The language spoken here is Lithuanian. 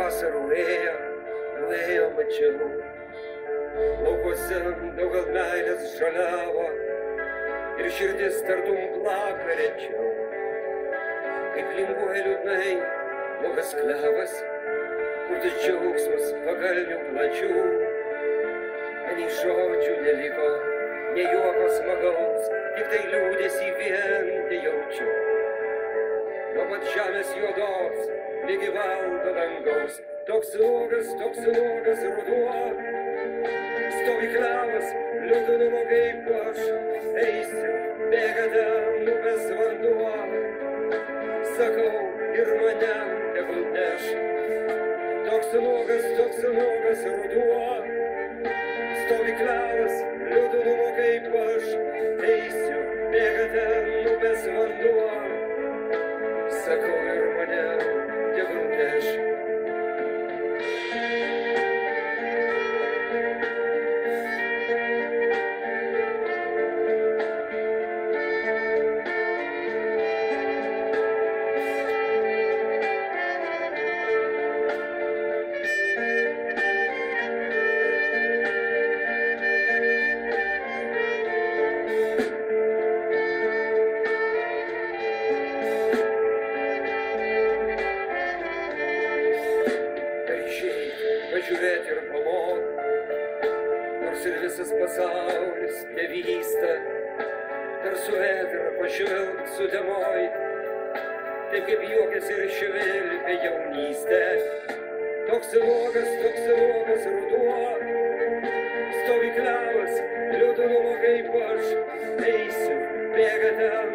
vasarų ėjo mačiau. Laukuose daug meilės žaliavo ir širdis tartum plaka rečiau. Kaip linguoja liūdnai nuogas klevas, kur tas džiaugsmas pagalnių plačių. Nei žodžių neliko, nei juoko smagaus, tik tai liūdesį vien jaučiu. Nuo pat žemės juodos, lygi valdo dangaus, toks ilgas ruduo. Stovi klevas, liūdnumo kaip aš, eisiu, bėga ten upės vanduo. Sakau, ir mane tegul neš, toks ilgas ruduo. Stovi klevas, liūdnumo kaip aš, eisiu, bėga ten upės vanduo. Sakau, ir mane tegul neš. Pažiūrėti ir pamot, nors ir visas pasaulis nevysta, dar su vėtra pažvelgt sudemoj, taip kaip juokiasi ir švilpia jaunystė. Toks ilgas ruduo, stovi klevas, liūdnumo kaip aš, eisiu, bėga ten